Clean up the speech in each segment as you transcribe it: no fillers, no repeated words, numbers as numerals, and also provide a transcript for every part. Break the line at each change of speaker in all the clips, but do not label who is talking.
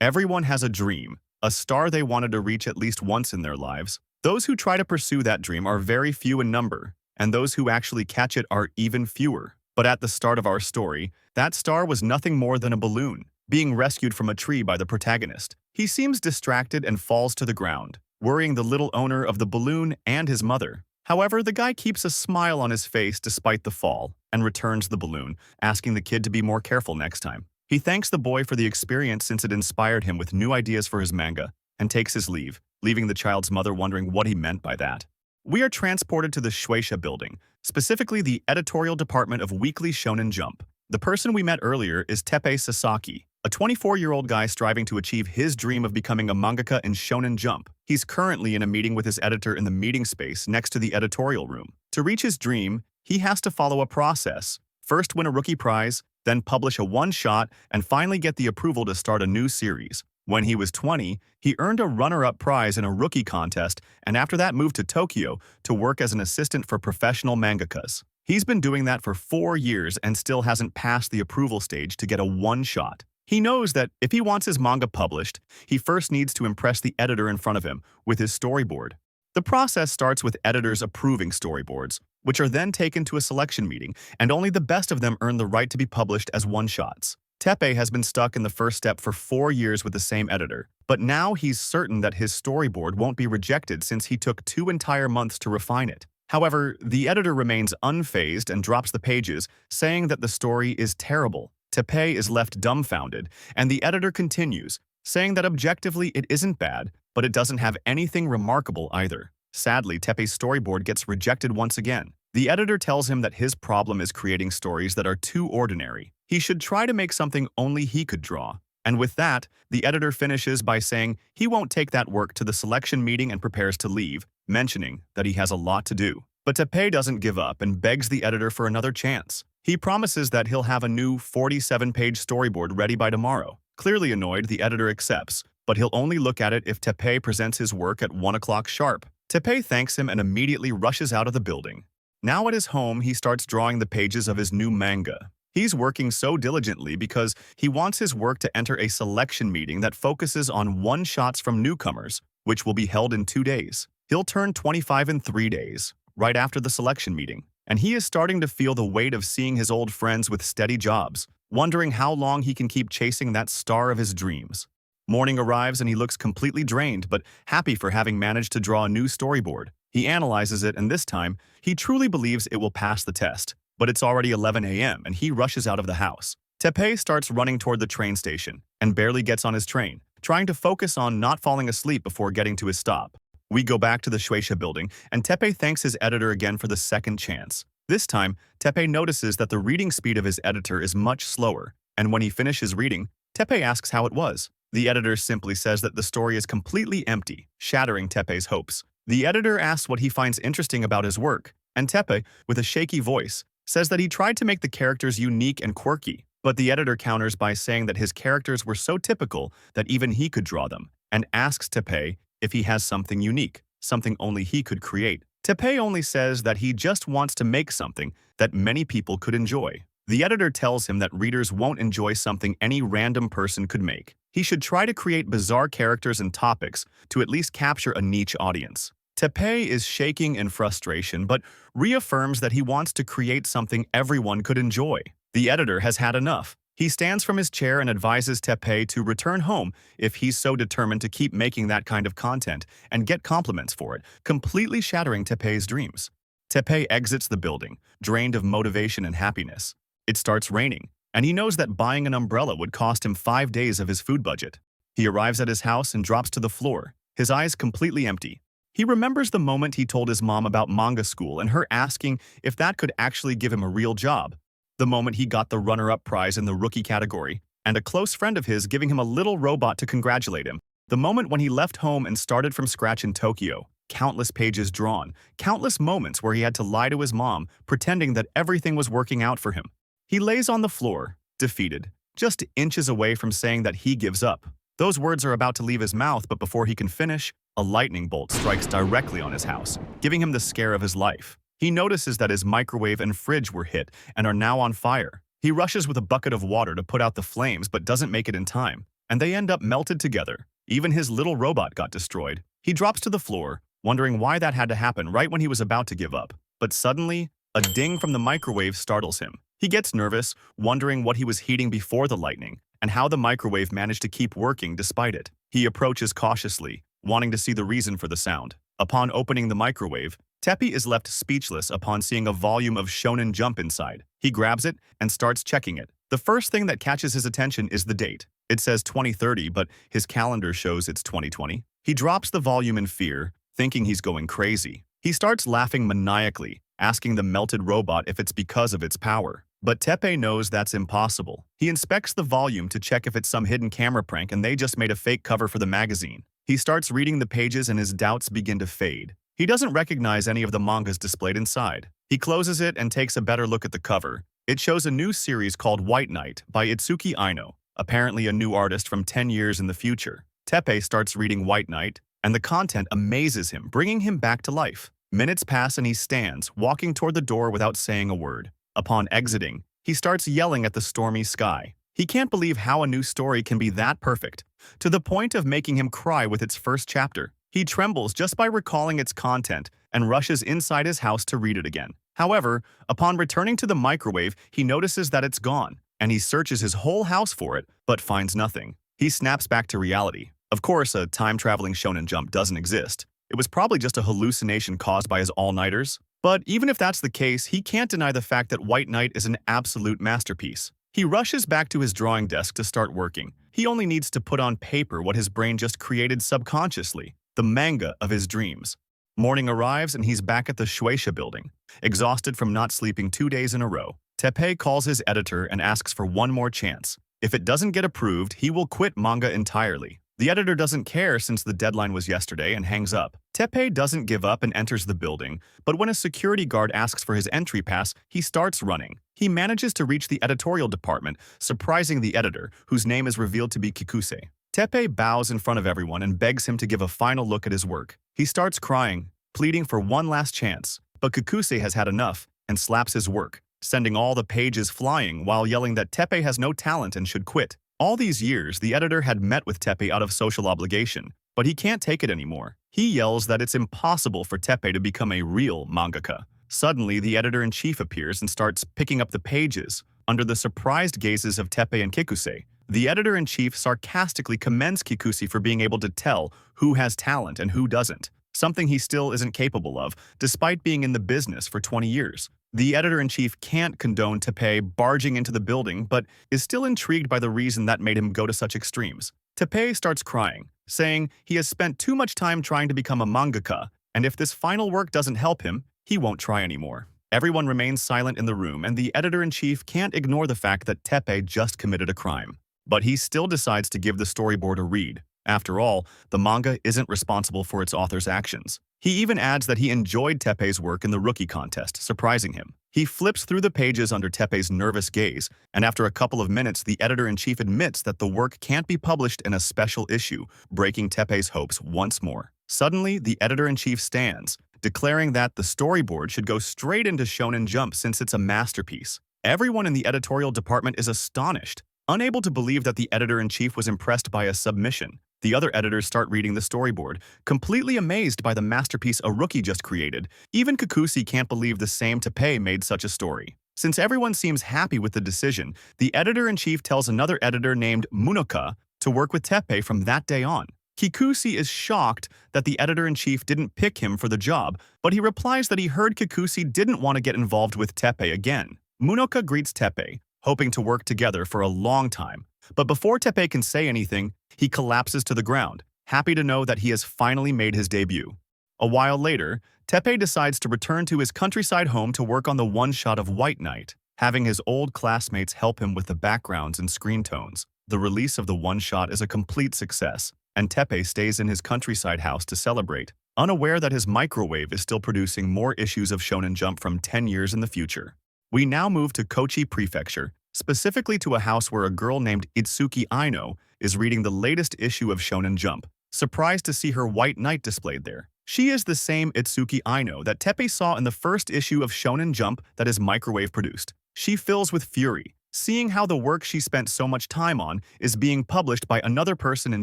Everyone has a dream, a star they wanted to reach at least once in their lives. Those who try to pursue that dream are very few in number, and those who actually catch it are even fewer. But at the start of our story, that star was nothing more than a balloon, being rescued from a tree by the protagonist. He seems distracted and falls to the ground, worrying the little owner of the balloon and his mother. However, the guy keeps a smile on his face despite the fall and returns the balloon, asking the kid to be more careful next time. He thanks the boy for the experience since it inspired him with new ideas for his manga, and takes his leave, leaving the child's mother wondering what he meant by that. We are transported to the Shueisha building, specifically the editorial department of Weekly Shonen Jump. The person we met earlier is Teppei Sasaki, a 24-year-old guy striving to achieve his dream of becoming a mangaka in Shonen Jump. He's currently in a meeting with his editor in the meeting space next to the editorial room. To reach his dream, he has to follow a process. First win a rookie prize, then publish a one-shot, and finally get the approval to start a new series. When he was 20, he earned a runner-up prize in a rookie contest, and after that moved to Tokyo to work as an assistant for professional mangakas. He's been doing that for 4 years and still hasn't passed the approval stage to get a one-shot. He knows that if he wants his manga published, he first needs to impress the editor in front of him with his storyboard. The process starts with editors approving storyboards, which are then taken to a selection meeting, and only the best of them earn the right to be published as one-shots. Teppei has been stuck in the first step for 4 years with the same editor, but now he's certain that his storyboard won't be rejected since he took 2 entire months to refine it. However, the editor remains unfazed and drops the pages, saying that the story is terrible. Teppei is left dumbfounded, and the editor continues, saying that objectively it isn't bad, but it doesn't have anything remarkable either. Sadly, Teppei's storyboard gets rejected once again. The editor tells him that his problem is creating stories that are too ordinary. He should try to make something only he could draw. And with that, the editor finishes by saying he won't take that work to the selection meeting and prepares to leave, mentioning that he has a lot to do. But Teppei doesn't give up and begs the editor for another chance. He promises that he'll have a new 47-page storyboard ready by tomorrow. Clearly annoyed, the editor accepts, but he'll only look at it if Teppei presents his work at 1 o'clock sharp. Teppei thanks him and immediately rushes out of the building. Now at his home, he starts drawing the pages of his new manga. He's working so diligently because he wants his work to enter a selection meeting that focuses on one-shots from newcomers, which will be held in 2 days. He'll turn 25 in 3 days, right after the selection meeting, and he is starting to feel the weight of seeing his old friends with steady jobs, wondering how long he can keep chasing that star of his dreams. Morning arrives and he looks completely drained but happy for having managed to draw a new storyboard. He analyzes it, and this time, he truly believes it will pass the test. But it's already 11 a.m. and he rushes out of the house. Teppei starts running toward the train station and barely gets on his train, trying to focus on not falling asleep before getting to his stop. We go back to the Shueisha building, and Teppei thanks his editor again for the second chance. This time, Teppei notices that the reading speed of his editor is much slower, and when he finishes reading, Teppei asks how it was. The editor simply says that the story is completely empty, shattering Teppei's hopes. The editor asks what he finds interesting about his work, and Teppei, with a shaky voice, says that he tried to make the characters unique and quirky, but the editor counters by saying that his characters were so typical that even he could draw them, and asks Teppei if he has something unique, something only he could create. Teppei only says that he just wants to make something that many people could enjoy. The editor tells him that readers won't enjoy something any random person could make. He should try to create bizarre characters and topics to at least capture a niche audience. Teppei is shaking in frustration but reaffirms that he wants to create something everyone could enjoy. The editor has had enough. He stands from his chair and advises Teppei to return home if he's so determined to keep making that kind of content and get compliments for it, completely shattering Teppei's dreams. Teppei exits the building, drained of motivation and happiness. It starts raining, and he knows that buying an umbrella would cost him 5 days of his food budget. He arrives at his house and drops to the floor, his eyes completely empty. He remembers the moment he told his mom about manga school and her asking if that could actually give him a real job. The moment he got the runner-up prize in the rookie category, and a close friend of his giving him a little robot to congratulate him. The moment when he left home and started from scratch in Tokyo. Countless pages drawn, countless moments where he had to lie to his mom, pretending that everything was working out for him. He lays on the floor, defeated, just inches away from saying that he gives up. Those words are about to leave his mouth, but before he can finish, a lightning bolt strikes directly on his house, giving him the scare of his life. He notices that his microwave and fridge were hit and are now on fire. He rushes with a bucket of water to put out the flames but doesn't make it in time. and they end up melted together. Even his little robot got destroyed. He drops to the floor, wondering why that had to happen right when he was about to give up. But suddenly, a ding from the microwave startles him. He gets nervous, wondering what he was heating before the lightning, and how the microwave managed to keep working despite it. He approaches cautiously, wanting to see the reason for the sound. Upon opening the microwave, Teppei is left speechless upon seeing a volume of Shonen Jump inside. He grabs it and starts checking it. The first thing that catches his attention is the date. It says 2030, but his calendar shows it's 2020. He drops the volume in fear, thinking he's going crazy. He starts laughing maniacally, asking the melted robot if it's because of its power. But Teppei knows that's impossible. He inspects the volume to check if it's some hidden camera prank and they just made a fake cover for the magazine. He starts reading the pages and his doubts begin to fade. He doesn't recognize any of the mangas displayed inside. He closes it and takes a better look at the cover. It shows a new series called White Knight by Itsuki Aino, apparently a new artist from 10 years in the future. Teppei starts reading White Knight, and the content amazes him, bringing him back to life. Minutes pass and he stands, walking toward the door without saying a word. Upon exiting, he starts yelling at the stormy sky. He can't believe how a new story can be that perfect, to the point of making him cry with its first chapter. He trembles just by recalling its content and rushes inside his house to read it again. However, upon returning to the microwave, he notices that it's gone, and he searches his whole house for it, but finds nothing. He snaps back to reality. Of course, a time-traveling Shonen Jump doesn't exist. It was probably just a hallucination caused by his all-nighters. But even if that's the case, he can't deny the fact that White Knight is an absolute masterpiece. He rushes back to his drawing desk to start working. He only needs to put on paper what his brain just created subconsciously, the manga of his dreams. Morning arrives and he's back at the Shueisha building, exhausted from not sleeping 2 days in a row. Teppei calls his editor and asks for one more chance. If it doesn't get approved, he will quit manga entirely. The editor doesn't care since the deadline was yesterday and hangs up. Teppei doesn't give up and enters the building, but when a security guard asks for his entry pass, he starts running. He manages to reach the editorial department, surprising the editor, whose name is revealed to be Kikuse. Teppei bows in front of everyone and begs him to give a final look at his work. He starts crying, pleading for one last chance, but Kikuse has had enough and slaps his work, sending all the pages flying while yelling that Teppei has no talent and should quit. All these years, the editor had met with Teppei out of social obligation, but he can't take it anymore. He yells that it's impossible for Teppei to become a real mangaka. Suddenly, the editor-in-chief appears and starts picking up the pages. Under the surprised gazes of Teppei and Kikuse, the editor-in-chief sarcastically commends Kikuse for being able to tell who has talent and who doesn't, something he still isn't capable of, despite being in the business for 20 years. The editor-in-chief can't condone Teppei barging into the building, but is still intrigued by the reason that made him go to such extremes. Teppei starts crying, saying he has spent too much time trying to become a mangaka, and if this final work doesn't help him, he won't try anymore. Everyone remains silent in the room, and the editor-in-chief can't ignore the fact that Teppei just committed a crime. But he still decides to give the storyboard a read. After all, the manga isn't responsible for its author's actions. He even adds that he enjoyed Teppei's work in the rookie contest, surprising him. He flips through the pages under Teppei's nervous gaze, and after a couple of minutes, the editor-in-chief admits that the work can't be published in a special issue, breaking Teppei's hopes once more. Suddenly, the editor-in-chief stands, declaring that the storyboard should go straight into Shonen Jump since it's a masterpiece. Everyone in the editorial department is astonished, unable to believe that the editor-in-chief was impressed by a submission. The other editors start reading the storyboard, completely amazed by the masterpiece a rookie just created. Even Kikuse can't believe the same Teppei made such a story. Since everyone seems happy with the decision, the editor-in-chief tells another editor named Munoka to work with Teppei from that day on. Kikuse is shocked that the editor-in-chief didn't pick him for the job, but he replies that he heard Kikuse didn't want to get involved with Teppei again. Munoka greets Teppei, hoping to work together for a long time. But before Teppei can say anything, he collapses to the ground, happy to know that he has finally made his debut. A while later, Teppei decides to return to his countryside home to work on the one-shot of White Knight, having his old classmates help him with the backgrounds and screen tones. The release of the one-shot is a complete success, and Teppei stays in his countryside house to celebrate, unaware that his microwave is still producing more issues of Shonen Jump from 10 years in the future. We now move to Kochi Prefecture, specifically to a house where a girl named Itsuki Aino is reading the latest issue of Shonen Jump, surprised to see her White Knight displayed there. She is the same Itsuki Aino that Teppei saw in the first issue of Shonen Jump that his microwave produced. She fills with fury, seeing how the work she spent so much time on is being published by another person in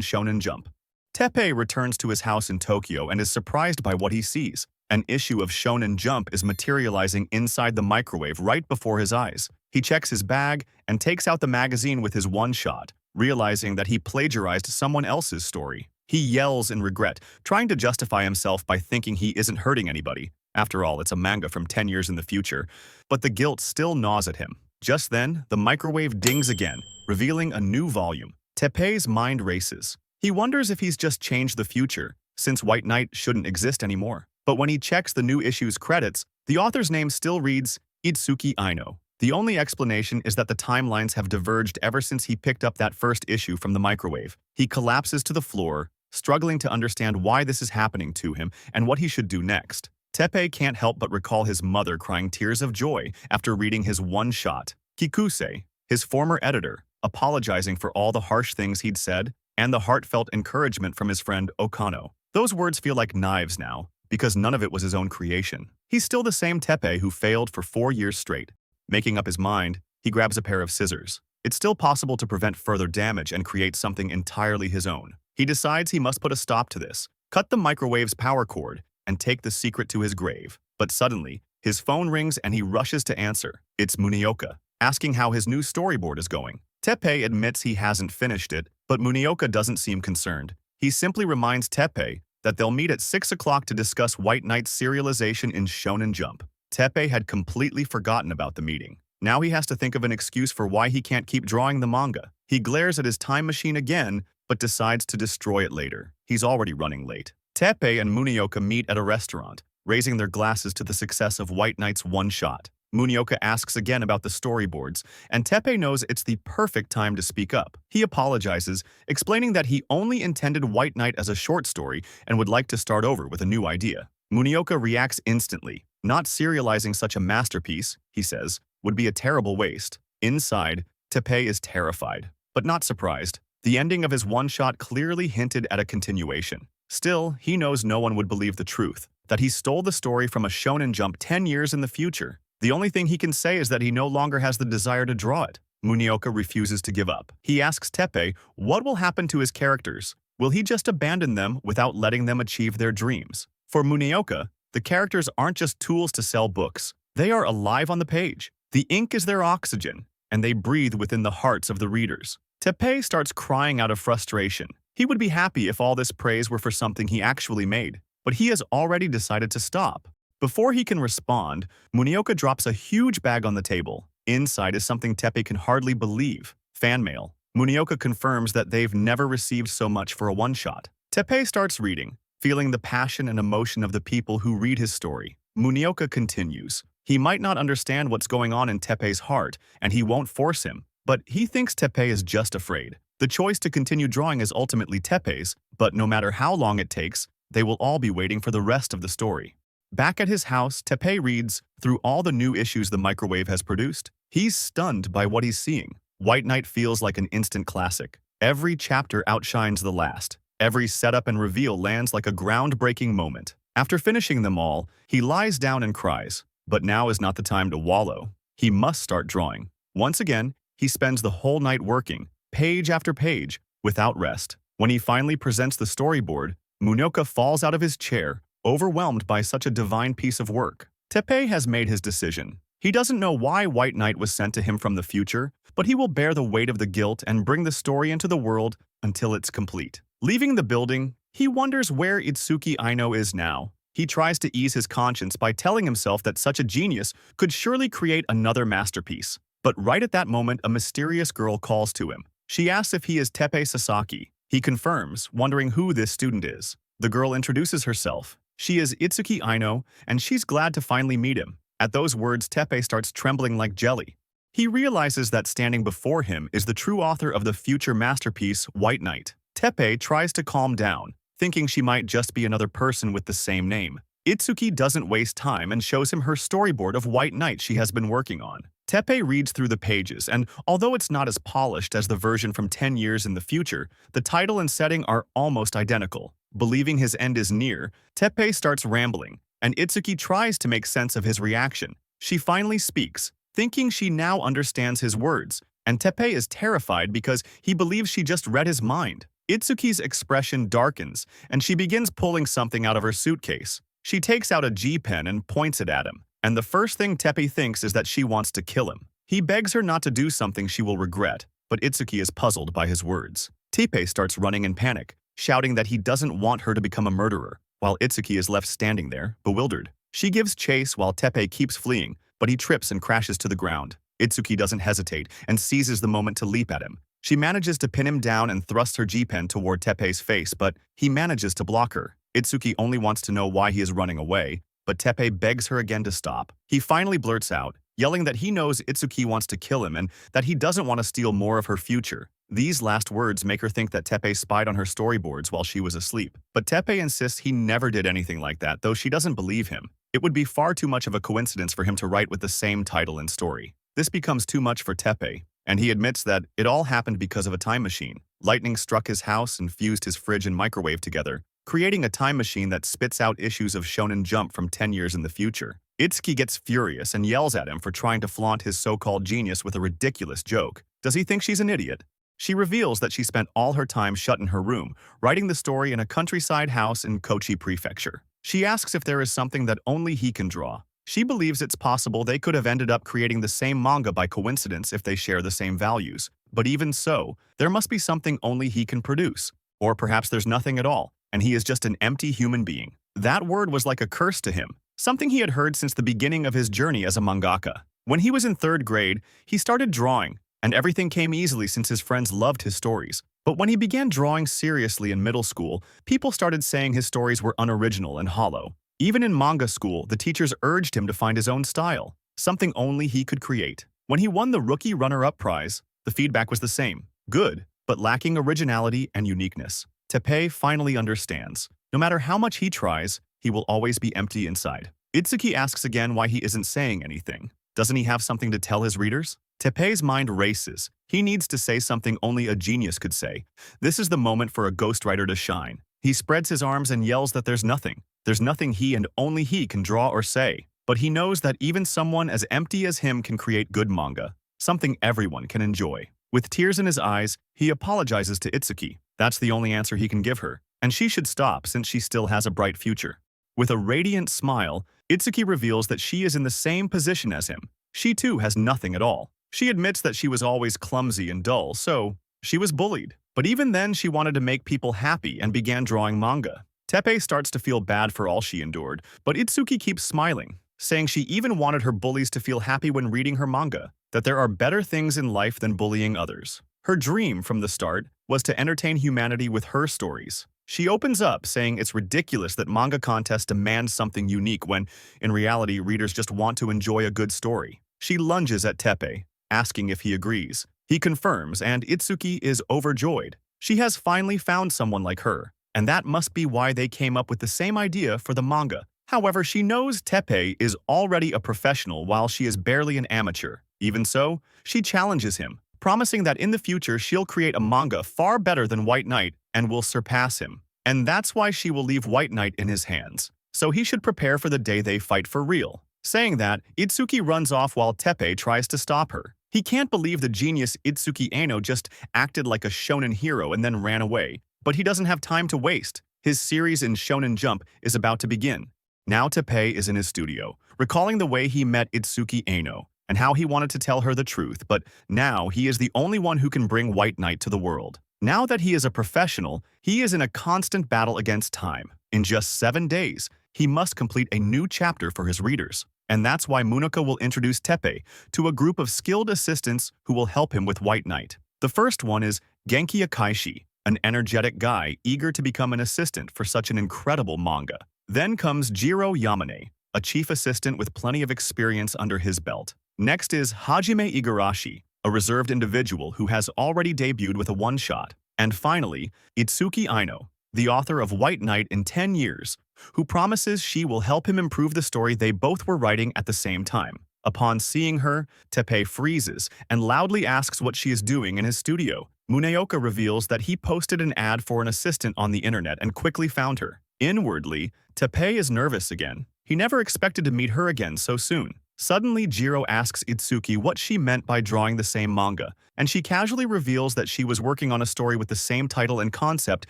Shonen Jump. Teppei returns to his house in Tokyo and is surprised by what he sees. An issue of Shonen Jump is materializing inside the microwave right before his eyes. He checks his bag and takes out the magazine with his one-shot, realizing that he plagiarized someone else's story. He yells in regret, trying to justify himself by thinking he isn't hurting anybody. After all, it's a manga from 10 years in the future. But the guilt still gnaws at him. Just then, the microwave dings again, revealing a new volume. Teppei's mind races. He wonders if he's just changed the future, since White Knight shouldn't exist anymore. But when he checks the new issue's credits, the author's name still reads Itsuki Aino. The only explanation is that the timelines have diverged ever since he picked up that first issue from the microwave. He collapses to the floor, struggling to understand why this is happening to him and what he should do next. Teppei can't help but recall his mother crying tears of joy after reading his one-shot. Kikuse, his former editor, apologizing for all the harsh things he'd said, and the heartfelt encouragement from his friend Okano. Those words feel like knives now, because none of it was his own creation. He's still the same Teppei who failed for 4 years straight. Making up his mind, he grabs a pair of scissors. It's still possible to prevent further damage and create something entirely his own. He decides he must put a stop to this, cut the microwave's power cord, and take the secret to his grave. But suddenly, his phone rings and he rushes to answer. It's Munioka, asking how his new storyboard is going. Teppei admits he hasn't finished it, but Munioka doesn't seem concerned. He simply reminds Teppei that they'll meet at 6 o'clock to discuss White Knight's serialization in Shonen Jump. Teppei had completely forgotten about the meeting. Now he has to think of an excuse for why he can't keep drawing the manga. He glares at his time machine again, but decides to destroy it later. He's already running late. Teppei and Munioka meet at a restaurant, raising their glasses to the success of White Knight's one-shot. Munioka asks again about the storyboards, and Teppei knows it's the perfect time to speak up. He apologizes, explaining that he only intended White Knight as a short story and would like to start over with a new idea. Munioka reacts instantly. Not serializing such a masterpiece, he says, would be a terrible waste. Inside, Teppei is terrified, but not surprised. The ending of his one-shot clearly hinted at a continuation. Still, he knows no one would believe the truth, that he stole the story from a Shonen Jump 10 years in the future. The only thing he can say is that he no longer has the desire to draw it. Munioka refuses to give up. He asks Teppei what will happen to his characters. Will he just abandon them without letting them achieve their dreams? For Munioka, the characters aren't just tools to sell books. They are alive on the page. The ink is their oxygen, and they breathe within the hearts of the readers. Teppei starts crying out of frustration. He would be happy if all this praise were for something he actually made, but he has already decided to stop. Before he can respond, Munioka drops a huge bag on the table. Inside is something Teppei can hardly believe. Fan mail. Munioka confirms that they've never received so much for a one-shot. Teppei starts reading, feeling the passion and emotion of the people who read his story. Munioka continues. He might not understand what's going on in Teppei's heart, and he won't force him, but he thinks Teppei is just afraid. The choice to continue drawing is ultimately Teppei's, but no matter how long it takes, they will all be waiting for the rest of the story. Back at his house, Teppei reads through all the new issues the microwave has produced. He's stunned by what he's seeing. White Knight feels like an instant classic. Every chapter outshines the last. Every setup and reveal lands like a groundbreaking moment. After finishing them all, he lies down and cries. But now is not the time to wallow. He must start drawing. Once again, he spends the whole night working, page after page, without rest. When he finally presents the storyboard, Munioka falls out of his chair, overwhelmed by such a divine piece of work. Teppei has made his decision. He doesn't know why White Knight was sent to him from the future, but he will bear the weight of the guilt and bring the story into the world until it's complete. Leaving the building, he wonders where Itsuki Aino is now. He tries to ease his conscience by telling himself that such a genius could surely create another masterpiece. But right at that moment, a mysterious girl calls to him. She asks if he is Teppei Sasaki. He confirms, wondering who this student is. The girl introduces herself. She is Itsuki Aino, and she's glad to finally meet him. At those words, Teppei starts trembling like jelly. He realizes that standing before him is the true author of the future masterpiece, White Knight. Teppei tries to calm down, thinking she might just be another person with the same name. Itsuki doesn't waste time and shows him her storyboard of White Knight she has been working on. Teppei reads through the pages, and although it's not as polished as the version from 10 years in the future, the title and setting are almost identical. Believing his end is near, Teppei starts rambling, and Itsuki tries to make sense of his reaction. She finally speaks, thinking she now understands his words, and Teppei is terrified because he believes she just read his mind. Itsuki's expression darkens, and she begins pulling something out of her suitcase. She takes out a G-pen and points it at him, and the first thing Teppei thinks is that she wants to kill him. He begs her not to do something she will regret, but Itsuki is puzzled by his words. Teppei starts running in panic, shouting that he doesn't want her to become a murderer, while Itsuki is left standing there, bewildered. She gives chase while Teppei keeps fleeing, but he trips and crashes to the ground. Itsuki doesn't hesitate and seizes the moment to leap at him. She manages to pin him down and thrusts her G-pen toward Teppei's face, but he manages to block her. Itsuki only wants to know why he is running away, but Teppei begs her again to stop. He finally blurts out, yelling that he knows Itsuki wants to kill him and that he doesn't want to steal more of her future. These last words make her think that Teppei spied on her storyboards while she was asleep. But Teppei insists he never did anything like that, though she doesn't believe him. It would be far too much of a coincidence for him to write with the same title and story. This becomes too much for Teppei, and he admits that it all happened because of a time machine. Lightning struck his house and fused his fridge and microwave together, creating a time machine that spits out issues of Shonen Jump from 10 years in the future. Itsuki gets furious and yells at him for trying to flaunt his so-called genius with a ridiculous joke. Does he think she's an idiot? She reveals that she spent all her time shut in her room, writing the story in a countryside house in Kochi Prefecture. She asks if there is something that only he can draw. She believes it's possible they could have ended up creating the same manga by coincidence if they share the same values. But even so, there must be something only he can produce. Or perhaps there's nothing at all, and he is just an empty human being. That word was like a curse to him, something he had heard since the beginning of his journey as a mangaka. When he was in 3rd grade, he started drawing, and everything came easily since his friends loved his stories. But when he began drawing seriously in middle school, people started saying his stories were unoriginal and hollow. Even in manga school, the teachers urged him to find his own style, something only he could create. When he won the Rookie Runner-Up prize, the feedback was the same, good, but lacking originality and uniqueness. Teppei finally understands. No matter how much he tries, he will always be empty inside. Itsuki asks again why he isn't saying anything. Doesn't he have something to tell his readers? Teppei's mind races. He needs to say something only a genius could say. This is the moment for a ghostwriter to shine. He spreads his arms and yells that there's nothing. There's nothing he and only he can draw or say. But he knows that even someone as empty as him can create good manga, something everyone can enjoy. With tears in his eyes, he apologizes to Itsuki. That's the only answer he can give her, and she should stop since she still has a bright future. With a radiant smile, Itsuki reveals that she is in the same position as him. She too has nothing at all. She admits that she was always clumsy and dull, so she was bullied. But even then, she wanted to make people happy and began drawing manga. Teppei starts to feel bad for all she endured, but Itsuki keeps smiling, saying she even wanted her bullies to feel happy when reading her manga, that there are better things in life than bullying others. Her dream from the start was to entertain humanity with her stories. She opens up, saying it's ridiculous that manga contests demand something unique when, in reality, readers just want to enjoy a good story. She lunges at Teppei, asking if he agrees. He confirms, and Itsuki is overjoyed. She has finally found someone like her, and that must be why they came up with the same idea for the manga. However, she knows Teppei is already a professional while she is barely an amateur. Even so, she challenges him, promising that in the future she'll create a manga far better than White Knight and will surpass him. And that's why she will leave White Knight in his hands. So he should prepare for the day they fight for real. Saying that, Itsuki runs off while Teppei tries to stop her. He can't believe the genius Itsuki Ano just acted like a shonen hero and then ran away. But he doesn't have time to waste. His series in Shonen Jump is about to begin. Now Teppei is in his studio, recalling the way he met Itsuki Ano and how he wanted to tell her the truth, but now he is the only one who can bring White Knight to the world. Now that he is a professional, he is in a constant battle against time. In just 7 days, he must complete a new chapter for his readers. And that's why Munaka will introduce Teppei to a group of skilled assistants who will help him with White Knight. The first one is Genki Akaishi, an energetic guy eager to become an assistant for such an incredible manga. Then comes Jiro Yamane, a chief assistant with plenty of experience under his belt. Next is Hajime Igarashi, a reserved individual who has already debuted with a one-shot. And finally, Itsuki Ano, the author of White Knight in 10 years, who promises she will help him improve the story they both were writing at the same time. Upon seeing her, Teppei freezes and loudly asks what she is doing in his studio. Muneoka reveals that he posted an ad for an assistant on the internet and quickly found her. Inwardly, Teppei is nervous again. He never expected to meet her again so soon. Suddenly, Jiro asks Itsuki what she meant by drawing the same manga, and she casually reveals that she was working on a story with the same title and concept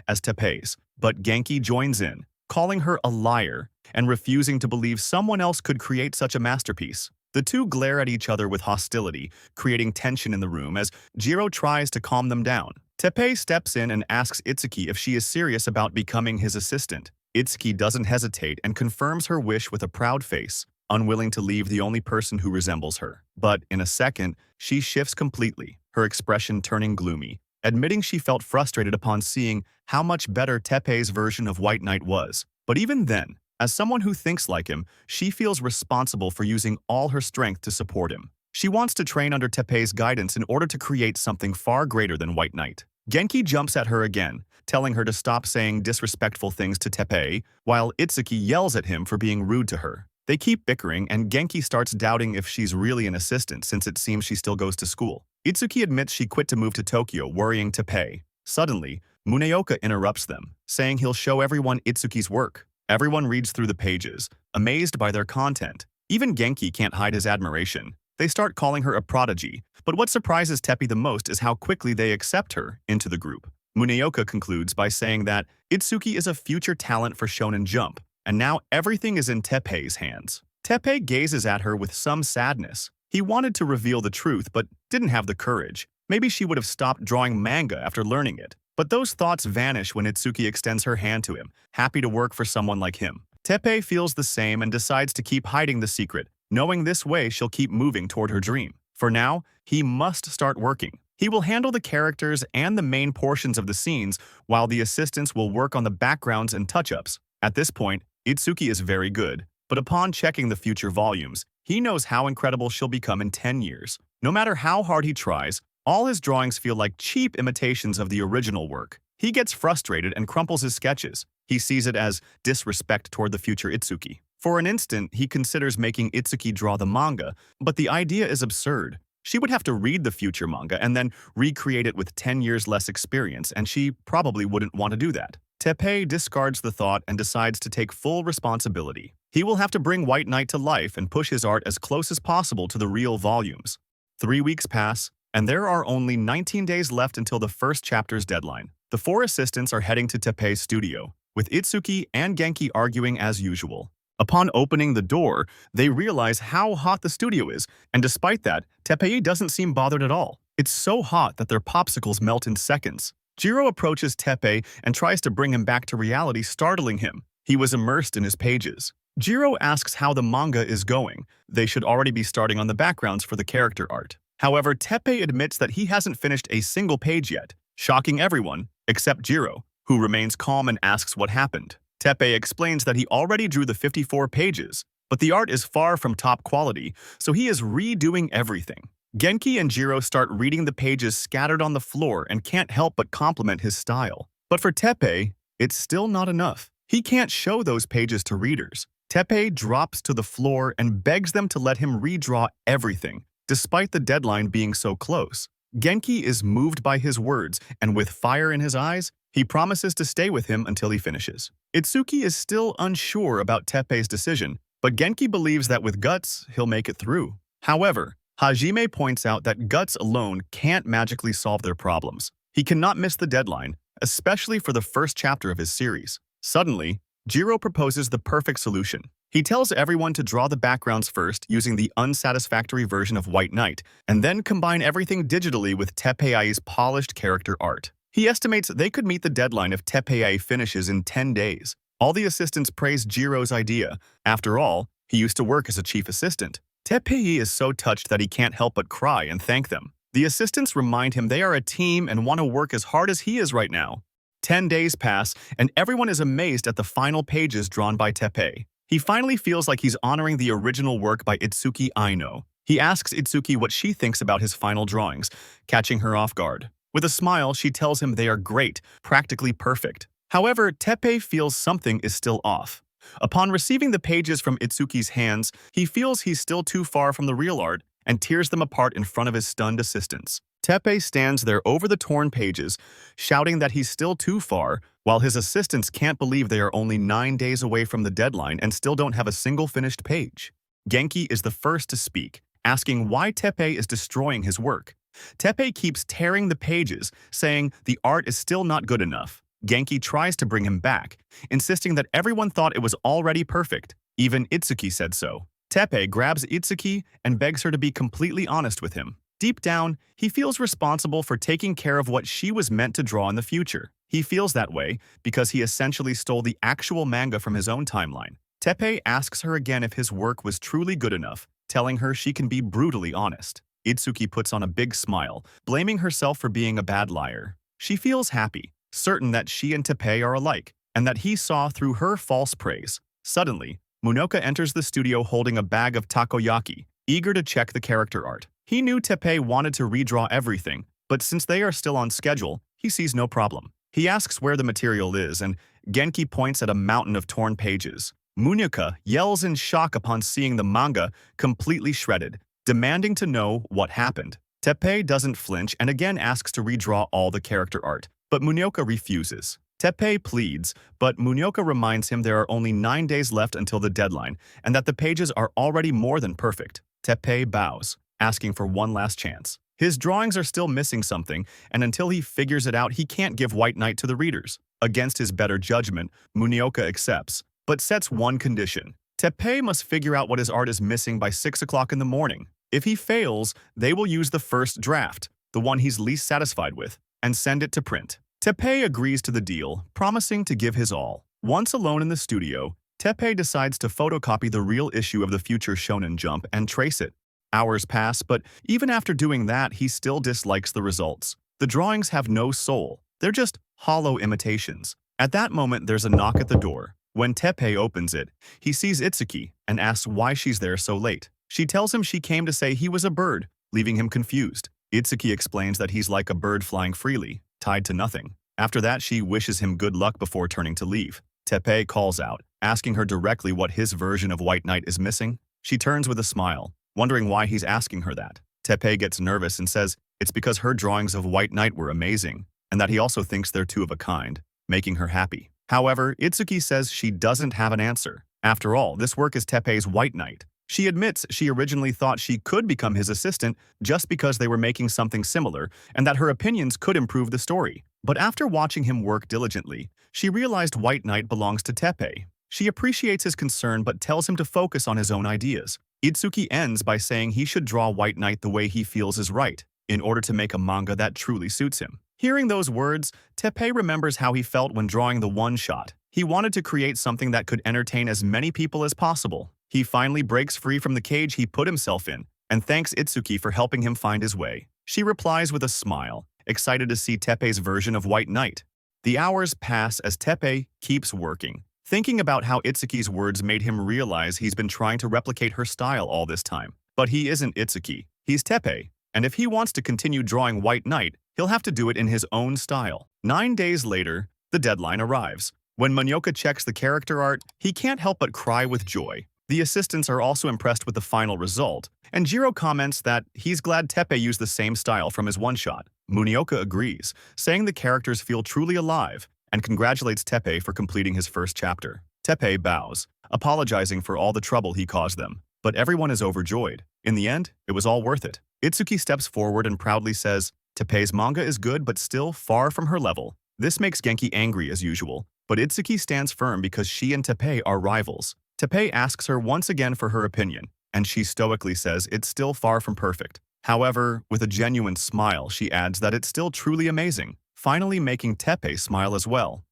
as Teppei's. But Genki joins in, calling her a liar and refusing to believe someone else could create such a masterpiece. The two glare at each other with hostility, creating tension in the room as Jiro tries to calm them down. Teppei steps in and asks Itsuki if she is serious about becoming his assistant. Itsuki doesn't hesitate and confirms her wish with a proud face, unwilling to leave the only person who resembles her. But in a second, she shifts completely, her expression turning gloomy, admitting she felt frustrated upon seeing how much better Teppei's version of White Knight was. But even then, as someone who thinks like him, she feels responsible for using all her strength to support him. She wants to train under Teppei's guidance in order to create something far greater than White Knight. Genki jumps at her again, telling her to stop saying disrespectful things to Teppei, while Itsuki yells at him for being rude to her. They keep bickering, and Genki starts doubting if she's really an assistant since it seems she still goes to school. Itsuki admits she quit to move to Tokyo, worrying Teppei. Suddenly, Muneoka interrupts them, saying he'll show everyone Itsuki's work. Everyone reads through the pages, amazed by their content. Even Genki can't hide his admiration. They start calling her a prodigy, but what surprises Teppei the most is how quickly they accept her into the group. Muneoka concludes by saying that Itsuki is a future talent for Shonen Jump, and now everything is in Teppei's hands. Teppei gazes at her with some sadness. He wanted to reveal the truth, but didn't have the courage. Maybe she would have stopped drawing manga after learning it. But those thoughts vanish when Itsuki extends her hand to him, happy to work for someone like him. Teppei feels the same and decides to keep hiding the secret, knowing this way she'll keep moving toward her dream. For now, he must start working. He will handle the characters and the main portions of the scenes, while the assistants will work on the backgrounds and touch-ups. At this point, Itsuki is very good, but upon checking the future volumes, he knows how incredible she'll become in 10 years. No matter how hard he tries, all his drawings feel like cheap imitations of the original work. He gets frustrated and crumples his sketches. He sees it as disrespect toward the future Itsuki. For an instant, he considers making Itsuki draw the manga, but the idea is absurd. She would have to read the future manga and then recreate it with 10 years less experience, and she probably wouldn't want to do that. Teppei discards the thought and decides to take full responsibility. He will have to bring White Knight to life and push his art as close as possible to the real volumes. 3 weeks pass, and there are only 19 days left until the first chapter's deadline. The 4 assistants are heading to Teppei's studio, with Itsuki and Genki arguing as usual. Upon opening the door, they realize how hot the studio is, and despite that, Teppei doesn't seem bothered at all. It's so hot that their popsicles melt in seconds. Jiro approaches Teppei and tries to bring him back to reality, startling him. He was immersed in his pages. Jiro asks how the manga is going. They should already be starting on the backgrounds for the character art. However, Teppei admits that he hasn't finished a single page yet, shocking everyone except Jiro, who remains calm and asks what happened. Teppei explains that he already drew the 54 pages, but the art is far from top quality, so he is redoing everything. Genki and Jiro start reading the pages scattered on the floor and can't help but compliment his style. But for Teppei, it's still not enough. He can't show those pages to readers. Teppei drops to the floor and begs them to let him redraw everything, despite the deadline being so close. Genki is moved by his words, and with fire in his eyes, he promises to stay with him until he finishes. Itsuki is still unsure about Teppei's decision, but Genki believes that with guts, he'll make it through. However, Hajime points out that guts alone can't magically solve their problems. He cannot miss the deadline, especially for the first chapter of his series. Suddenly, Jiro proposes the perfect solution. He tells everyone to draw the backgrounds first using the unsatisfactory version of White Knight, and then combine everything digitally with Teppei's polished character art. He estimates they could meet the deadline if Teppei finishes in 10 days. All the assistants praise Jiro's idea. After all, he used to work as a chief assistant. Teppei is so touched that he can't help but cry and thank them. The assistants remind him they are a team and want to work as hard as he is right now. 10 days pass, and everyone is amazed at the final pages drawn by Teppei. He finally feels like he's honoring the original work by Itsuki Aino. He asks Itsuki what she thinks about his final drawings, catching her off guard. With a smile, she tells him they are great, practically perfect. However, Teppei feels something is still off. Upon receiving the pages from Itsuki's hands, he feels he's still too far from the real art and tears them apart in front of his stunned assistants. Teppei stands there over the torn pages, shouting that he's still too far, while his assistants can't believe they are only 9 days away from the deadline and still don't have a single finished page. Genki is the first to speak, asking why Teppei is destroying his work. Teppei keeps tearing the pages, saying the art is still not good enough. Genki tries to bring him back, insisting that everyone thought it was already perfect. Even Itsuki said so. Teppei grabs Itsuki and begs her to be completely honest with him. Deep down, he feels responsible for taking care of what she was meant to draw in the future. He feels that way because he essentially stole the actual manga from his own timeline. Teppei asks her again if his work was truly good enough, telling her she can be brutally honest. Itsuki puts on a big smile, blaming herself for being a bad liar. She feels happy, certain that she and Teppei are alike, and that he saw through her false praise. Suddenly, Munoka enters the studio holding a bag of takoyaki, eager to check the character art. He knew Teppei wanted to redraw everything, but since they are still on schedule, he sees no problem. He asks where the material is, and Genki points at a mountain of torn pages. Munoka yells in shock upon seeing the manga completely shredded, demanding to know what happened. Teppei doesn't flinch and again asks to redraw all the character art, but Munoka refuses. Teppei pleads, but Munoka reminds him there are only 9 days left until the deadline and that the pages are already more than perfect. Teppei bows, asking for one last chance. His drawings are still missing something, and until he figures it out, he can't give White Knight to the readers. Against his better judgment, Munoka accepts, but sets one condition. Teppei must figure out what his art is missing by 6 o'clock in the morning. If he fails, they will use the first draft, the one he's least satisfied with, and send it to print. Teppei agrees to the deal, promising to give his all. Once alone in the studio, Teppei decides to photocopy the real issue of the future Shonen Jump and trace it. Hours pass, but even after doing that, he still dislikes the results. The drawings have no soul. They're just hollow imitations. At that moment, there's a knock at the door. When Teppei opens it, he sees Itsuki and asks why she's there so late. She tells him she came to say he was a bird, leaving him confused. Itsuki explains that he's like a bird flying freely, tied to nothing. After that, she wishes him good luck before turning to leave. Teppei calls out, asking her directly what his version of White Knight is missing. She turns with a smile, wondering why he's asking her that. Teppei gets nervous and says it's because her drawings of White Knight were amazing, and that he also thinks they're two of a kind, making her happy. However, Itsuki says she doesn't have an answer. After all, this work is Teppei's White Knight. She admits she originally thought she could become his assistant just because they were making something similar and that her opinions could improve the story. But after watching him work diligently, she realized White Knight belongs to Teppei. She appreciates his concern but tells him to focus on his own ideas. Itsuki ends by saying he should draw White Knight the way he feels is right, in order to make a manga that truly suits him. Hearing those words, Teppei remembers how he felt when drawing the one-shot. He wanted to create something that could entertain as many people as possible. He finally breaks free from the cage he put himself in and thanks Itsuki for helping him find his way. She replies with a smile, excited to see Teppei's version of White Knight. The hours pass as Teppei keeps working, thinking about how Itsuki's words made him realize he's been trying to replicate her style all this time. But he isn't Itsuki, he's Teppei, and if he wants to continue drawing White Knight, he'll have to do it in his own style. 9 days later, the deadline arrives. When Munoka checks the character art, he can't help but cry with joy. The assistants are also impressed with the final result, and Jiro comments that he's glad Teppei used the same style from his one-shot. Munoka agrees, saying the characters feel truly alive, and congratulates Teppei for completing his first chapter. Teppei bows, apologizing for all the trouble he caused them, but everyone is overjoyed. In the end, it was all worth it. Itsuki steps forward and proudly says, Teppei's manga is good but still far from her level. This makes Genki angry as usual, but Itsuki stands firm because she and Teppei are rivals. Teppei asks her once again for her opinion, and she stoically says it's still far from perfect. However, with a genuine smile, she adds that it's still truly amazing, finally making Teppei smile as well.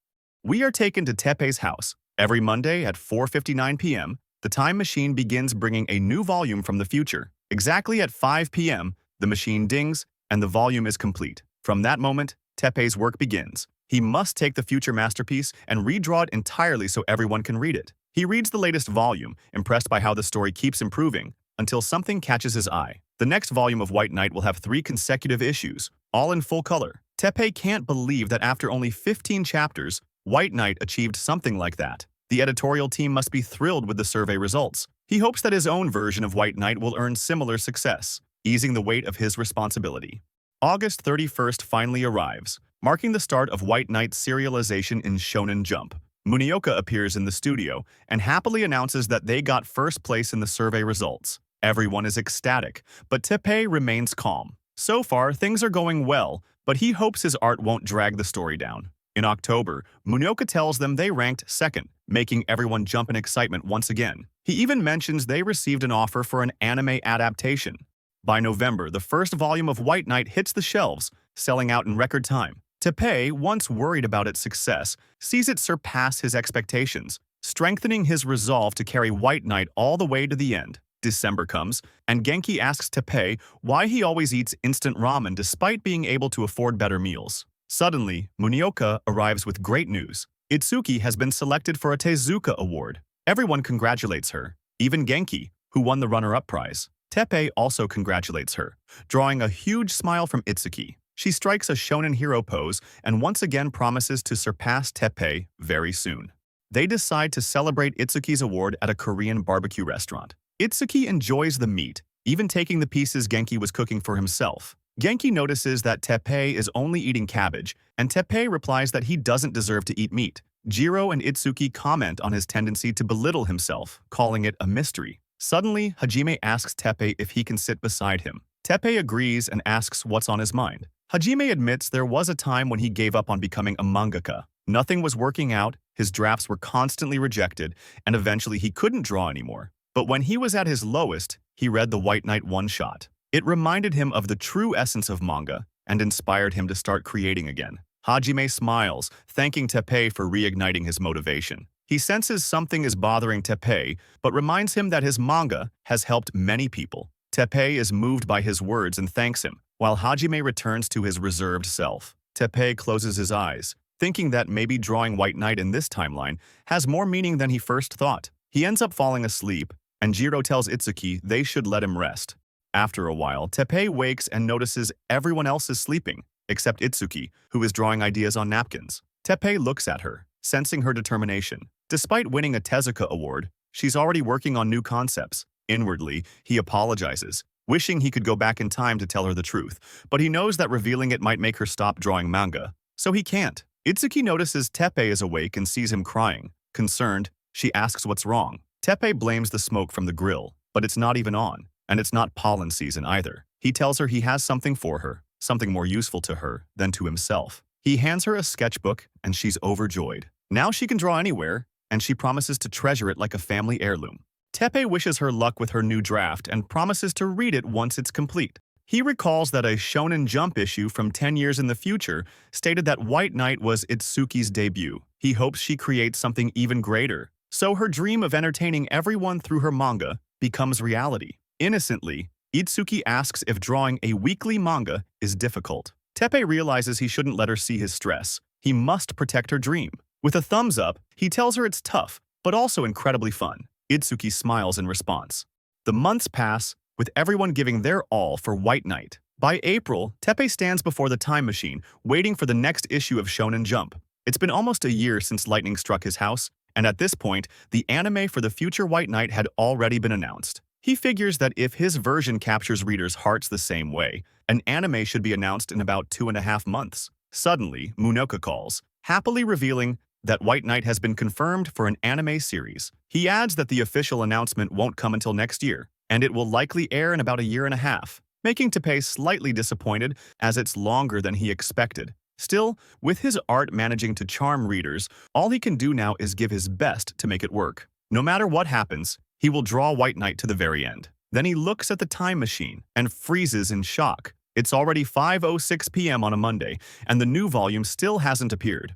We are taken to Teppei's house. Every Monday at 4:59 p.m., the time machine begins bringing a new volume from the future. Exactly at 5 p.m., the machine dings, and the volume is complete. From that moment, Teppei's work begins. He must take the future masterpiece and redraw it entirely so everyone can read it. He reads the latest volume, impressed by how the story keeps improving, until something catches his eye. The next volume of White Knight will have 3 consecutive issues, all in full color. Teppei can't believe that after only 15 chapters, White Knight achieved something like that. The editorial team must be thrilled with the survey results. He hopes that his own version of White Knight will earn similar success, easing the weight of his responsibility. August 31st finally arrives, marking the start of White Knight's serialization in Shonen Jump. Munioka appears in the studio and happily announces that they got first place in the survey results. Everyone is ecstatic, but Teppei remains calm. So far, things are going well, but he hopes his art won't drag the story down. In October, Munioka tells them they ranked second, making everyone jump in excitement once again. He even mentions they received an offer for an anime adaptation. By November, the first volume of White Knight hits the shelves, selling out in record time. Teppei, once worried about its success, sees it surpass his expectations, strengthening his resolve to carry White Knight all the way to the end. December comes, and Genki asks Teppei why he always eats instant ramen despite being able to afford better meals. Suddenly, Munioka arrives with great news. Itsuki has been selected for a Tezuka Award. Everyone congratulates her, even Genki, who won the runner-up prize. Teppei also congratulates her, drawing a huge smile from Itsuki. She strikes a shonen hero pose and once again promises to surpass Teppei very soon. They decide to celebrate Itsuki's award at a Korean barbecue restaurant. Itsuki enjoys the meat, even taking the pieces Genki was cooking for himself. Genki notices that Teppei is only eating cabbage, and Teppei replies that he doesn't deserve to eat meat. Jiro and Itsuki comment on his tendency to belittle himself, calling it a mystery. Suddenly, Hajime asks Teppei if he can sit beside him. Teppei agrees and asks what's on his mind. Hajime admits there was a time when he gave up on becoming a mangaka. Nothing was working out, his drafts were constantly rejected, and eventually he couldn't draw anymore. But when he was at his lowest, he read the White Knight one-shot. It reminded him of the true essence of manga and inspired him to start creating again. Hajime smiles, thanking Teppei for reigniting his motivation. He senses something is bothering Teppei, but reminds him that his manga has helped many people. Teppei is moved by his words and thanks him, while Hajime returns to his reserved self. Teppei closes his eyes, thinking that maybe drawing White Knight in this timeline has more meaning than he first thought. He ends up falling asleep, and Jiro tells Itsuki they should let him rest. After a while, Teppei wakes and notices everyone else is sleeping, except Itsuki, who is drawing ideas on napkins. Teppei looks at her, sensing her determination. Despite winning a Tezuka Award, she's already working on new concepts. Inwardly, he apologizes, wishing he could go back in time to tell her the truth, but he knows that revealing it might make her stop drawing manga, so he can't. Itsuki notices Teppei is awake and sees him crying. Concerned, she asks what's wrong. Teppei blames the smoke from the grill, but it's not even on, and it's not pollen season either. He tells her he has something for her, something more useful to her than to himself. He hands her a sketchbook, and she's overjoyed. Now she can draw anywhere, and she promises to treasure it like a family heirloom. Teppei wishes her luck with her new draft and promises to read it once it's complete. He recalls that a Shonen Jump issue from 10 years in the future stated that White Knight was Itsuki's debut. He hopes she creates something even greater, so her dream of entertaining everyone through her manga becomes reality. Innocently, Itsuki asks if drawing a weekly manga is difficult. Teppei realizes he shouldn't let her see his stress. He must protect her dream. With a thumbs up, he tells her it's tough, but also incredibly fun. Itsuki smiles in response. The months pass, with everyone giving their all for White Knight. By April, Teppei stands before the time machine, waiting for the next issue of Shonen Jump. It's been almost a year since lightning struck his house, and at this point, the anime for the future White Knight had already been announced. He figures that if his version captures readers' hearts the same way, an anime should be announced in about 2.5 months. Suddenly, Munioka calls, happily revealing that White Knight has been confirmed for an anime series. He adds that the official announcement won't come until next year, and it will likely air in about 1.5 years, making Teppei slightly disappointed as it's longer than he expected. Still, with his art managing to charm readers, all he can do now is give his best to make it work. No matter what happens, he will draw White Knight to the very end. Then he looks at the time machine and freezes in shock. It's already 5:06 p.m. on a Monday, and the new volume still hasn't appeared.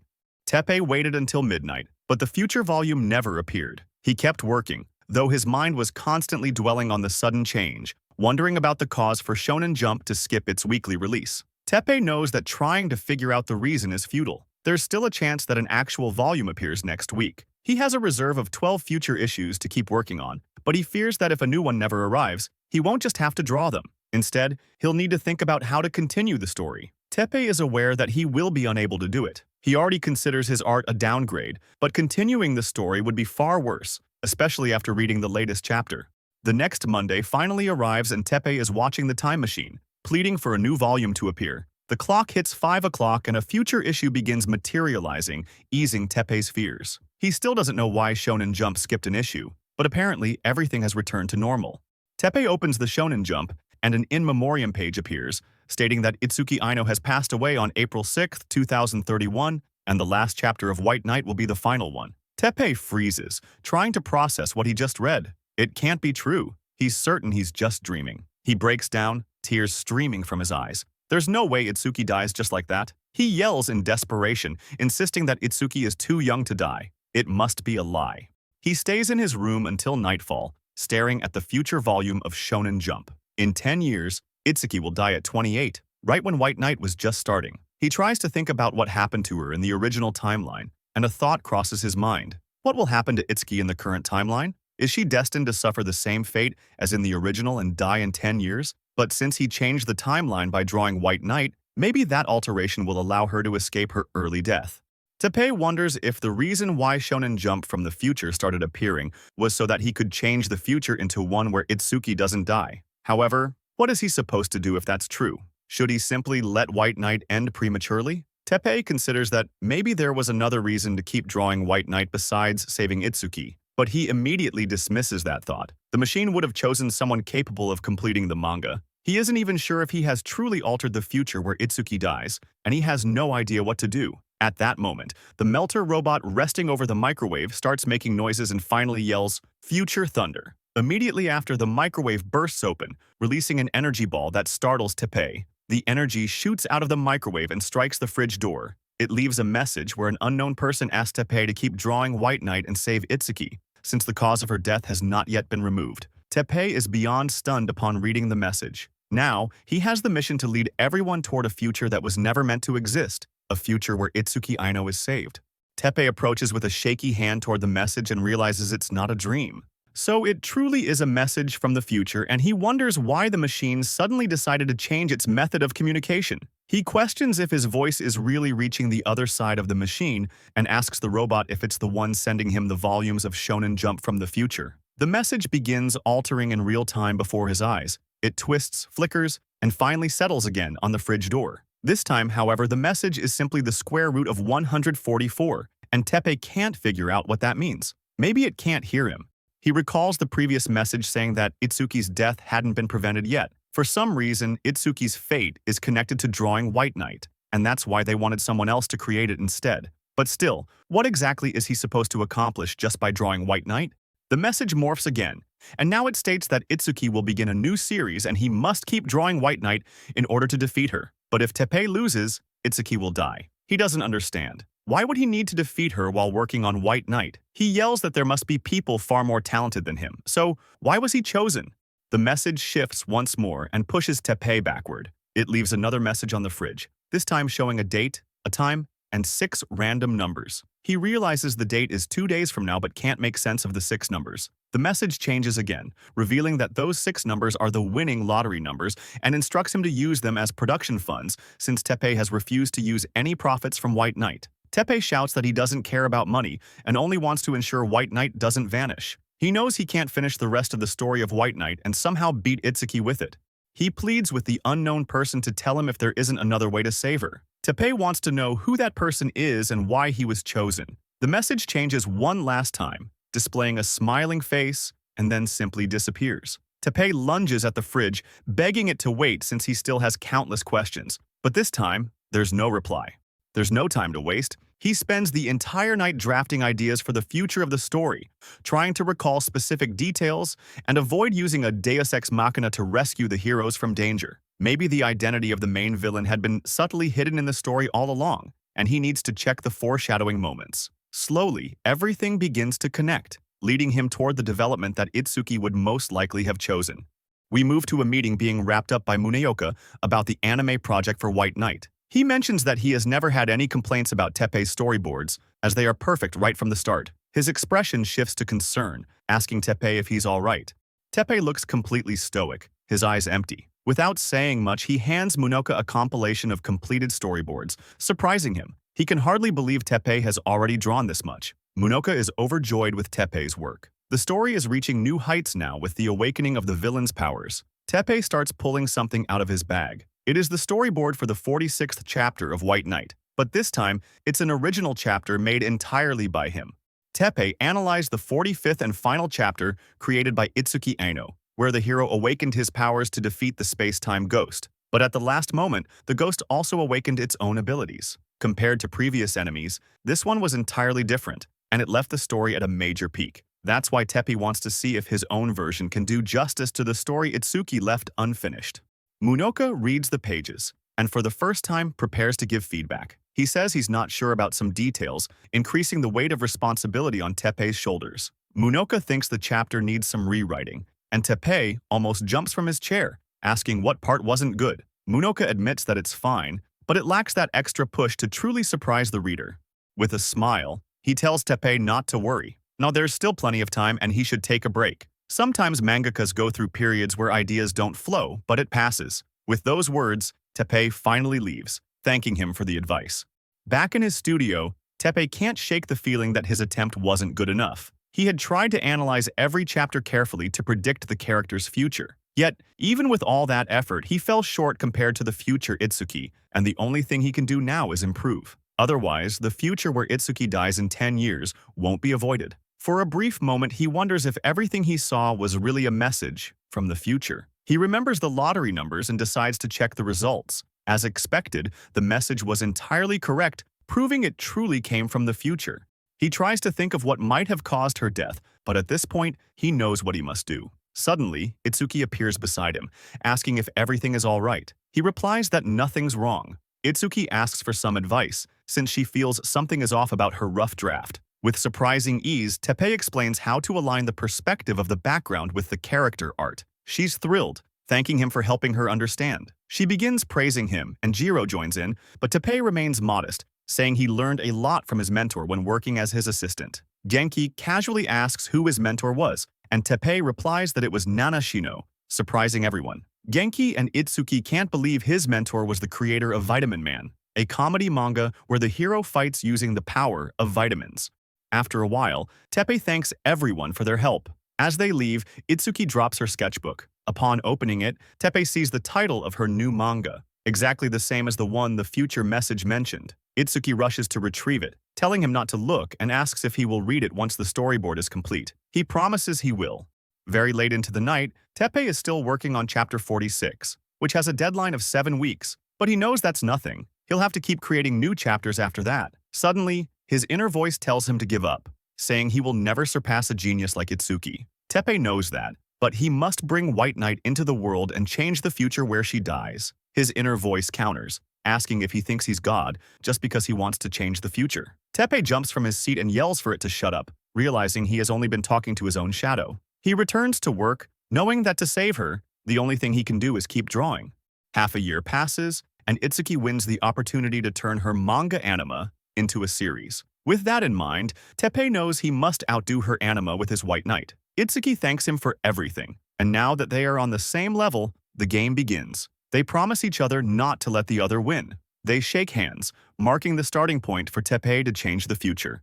Teppei waited until midnight, but the future volume never appeared. He kept working, though his mind was constantly dwelling on the sudden change, wondering about the cause for Shonen Jump to skip its weekly release. Teppei knows that trying to figure out the reason is futile. There's still a chance that an actual volume appears next week. He has a reserve of 12 future issues to keep working on, but he fears that if a new one never arrives, he won't just have to draw them. Instead, he'll need to think about how to continue the story. Teppei is aware that he will be unable to do it. He already considers his art a downgrade, but continuing the story would be far worse, especially after reading the latest chapter. The next Monday finally arrives and Teppei is watching the time machine, pleading for a new volume to appear. The clock hits 5 o'clock and a future issue begins materializing, easing Teppei's fears. He still doesn't know why Shonen Jump skipped an issue, but apparently everything has returned to normal. Teppei opens the Shonen Jump, and an in memoriam page appears, stating that Itsuki Aino has passed away on April 6, 2031, and the last chapter of White Knight will be the final one. Teppei freezes, trying to process what he just read. It can't be true. He's certain he's just dreaming. He breaks down, tears streaming from his eyes. There's no way Itsuki dies just like that. He yells in desperation, insisting that Itsuki is too young to die. It must be a lie. He stays in his room until nightfall, staring at the future volume of Shonen Jump. In 10 years, Itsuki will die at 28, right when White Knight was just starting. He tries to think about what happened to her in the original timeline, and a thought crosses his mind. What will happen to Itsuki in the current timeline? Is she destined to suffer the same fate as in the original and die in 10 years? But since he changed the timeline by drawing White Knight, maybe that alteration will allow her to escape her early death. Teppei wonders if the reason why Shonen Jump from the future started appearing was so that he could change the future into one where Itsuki doesn't die. However, what is he supposed to do if that's true? Should he simply let White Knight end prematurely? Teppei considers that maybe there was another reason to keep drawing White Knight besides saving Itsuki, but he immediately dismisses that thought. The machine would have chosen someone capable of completing the manga. He isn't even sure if he has truly altered the future where Itsuki dies, and he has no idea what to do. At that moment, the melter robot resting over the microwave starts making noises and finally yells, "Future Thunder." Immediately after, the microwave bursts open, releasing an energy ball that startles Teppei. The energy shoots out of the microwave and strikes the fridge door. It leaves a message where an unknown person asks Teppei to keep drawing White Knight and save Itsuki, since the cause of her death has not yet been removed. Teppei is beyond stunned upon reading the message. Now, he has the mission to lead everyone toward a future that was never meant to exist, a future where Itsuki Aino is saved. Teppei approaches with a shaky hand toward the message and realizes it's not a dream. So it truly is a message from the future, and he wonders why the machine suddenly decided to change its method of communication. He questions if his voice is really reaching the other side of the machine and asks the robot if it's the one sending him the volumes of Shonen Jump from the future. The message begins altering in real time before his eyes. It twists, flickers, and finally settles again on the fridge door. This time, however, the message is simply the square root of 144, and Teppei can't figure out what that means. Maybe it can't hear him. He recalls the previous message saying that Itsuki's death hadn't been prevented yet. For some reason, Itsuki's fate is connected to drawing White Knight, and that's why they wanted someone else to create it instead. But still, what exactly is he supposed to accomplish just by drawing White Knight? The message morphs again, and now it states that Itsuki will begin a new series and he must keep drawing White Knight in order to defeat her. But if Teppei loses, Itsuki will die. He doesn't understand. Why would he need to defeat her while working on White Knight? He yells that there must be people far more talented than him. So, why was he chosen? The message shifts once more and pushes Teppei backward. It leaves another message on the fridge, this time showing a date, a time, and 6 random numbers. He realizes the date is 2 days from now but can't make sense of the 6 numbers. The message changes again, revealing that those 6 numbers are the winning lottery numbers and instructs him to use them as production funds since Teppei has refused to use any profits from White Knight. Teppei shouts that he doesn't care about money and only wants to ensure White Knight doesn't vanish. He knows he can't finish the rest of the story of White Knight and somehow beat Itsuki with it. He pleads with the unknown person to tell him if there isn't another way to save her. Teppei wants to know who that person is and why he was chosen. The message changes one last time, displaying a smiling face, and then simply disappears. Teppei lunges at the fridge, begging it to wait since he still has countless questions. But this time, there's no reply. There's no time to waste. He spends the entire night drafting ideas for the future of the story, trying to recall specific details and avoid using a deus ex machina to rescue the heroes from danger. Maybe the identity of the main villain had been subtly hidden in the story all along, and he needs to check the foreshadowing moments. Slowly, everything begins to connect, leading him toward the development that Itsuki would most likely have chosen. We move to a meeting being wrapped up by Muneoka about the anime project for White Knight. He mentions that he has never had any complaints about Teppei's storyboards, as they are perfect right from the start. His expression shifts to concern, asking Teppei if he's all right. Teppei looks completely stoic, his eyes empty. Without saying much, he hands Muneoka a compilation of completed storyboards, surprising him. He can hardly believe Teppei has already drawn this much. Muneoka is overjoyed with Teppei's work. The story is reaching new heights now with the awakening of the villain's powers. Teppei starts pulling something out of his bag. It is the storyboard for the 46th chapter of White Knight, but this time, it's an original chapter made entirely by him. Teppei analyzed the 45th and final chapter created by Itsuki Aino, where the hero awakened his powers to defeat the space-time ghost. But at the last moment, the ghost also awakened its own abilities. Compared to previous enemies, this one was entirely different, and it left the story at a major peak. That's why Teppei wants to see if his own version can do justice to the story Itsuki left unfinished. Munoka reads the pages, and for the first time prepares to give feedback. He says he's not sure about some details, increasing the weight of responsibility on Teppei's shoulders. Munoka thinks the chapter needs some rewriting, and Teppei almost jumps from his chair, asking what part wasn't good. Munoka admits that it's fine, but it lacks that extra push to truly surprise the reader. With a smile, he tells Teppei not to worry. Now there's still plenty of time and he should take a break. Sometimes mangakas go through periods where ideas don't flow, but it passes. With those words, Teppei finally leaves, thanking him for the advice. Back in his studio, Teppei can't shake the feeling that his attempt wasn't good enough. He had tried to analyze every chapter carefully to predict the character's future. Yet, even with all that effort, he fell short compared to the future Itsuki, and the only thing he can do now is improve. Otherwise, the future where Itsuki dies in 10 years won't be avoided. For a brief moment, he wonders if everything he saw was really a message from the future. He remembers the lottery numbers and decides to check the results. As expected, the message was entirely correct, proving it truly came from the future. He tries to think of what might have caused her death, but at this point, he knows what he must do. Suddenly, Itsuki appears beside him, asking if everything is all right. He replies that nothing's wrong. Itsuki asks for some advice, since she feels something is off about her rough draft. With surprising ease, Teppei explains how to align the perspective of the background with the character art. She's thrilled, thanking him for helping her understand. She begins praising him, and Jiro joins in, but Teppei remains modest, saying he learned a lot from his mentor when working as his assistant. Genki casually asks who his mentor was, and Teppei replies that it was Nanashino, surprising everyone. Genki and Itsuki can't believe his mentor was the creator of Vitamin Man, a comedy manga where the hero fights using the power of vitamins. After a while, Teppei thanks everyone for their help. As they leave, Itsuki drops her sketchbook. Upon opening it, Teppei sees the title of her new manga, exactly the same as the one the future message mentioned. Itsuki rushes to retrieve it, telling him not to look and asks if he will read it once the storyboard is complete. He promises he will. Very late into the night, Teppei is still working on chapter 46, which has a deadline of 7 weeks, but he knows that's nothing. He'll have to keep creating new chapters after that. Suddenly, his inner voice tells him to give up, saying he will never surpass a genius like Itsuki. Teppei knows that, but he must bring White Knight into the world and change the future where she dies. His inner voice counters, asking if he thinks he's God just because he wants to change the future. Teppei jumps from his seat and yells for it to shut up, realizing he has only been talking to his own shadow. He returns to work, knowing that to save her, the only thing he can do is keep drawing. Half a year passes, and Itsuki wins the opportunity to turn her manga anima into a series. With that in mind, Teppei knows he must outdo her anima with his White Knight. Itsuki thanks him for everything, and now that they are on the same level, the game begins. They promise each other not to let the other win. They shake hands, marking the starting point for Teppei to change the future.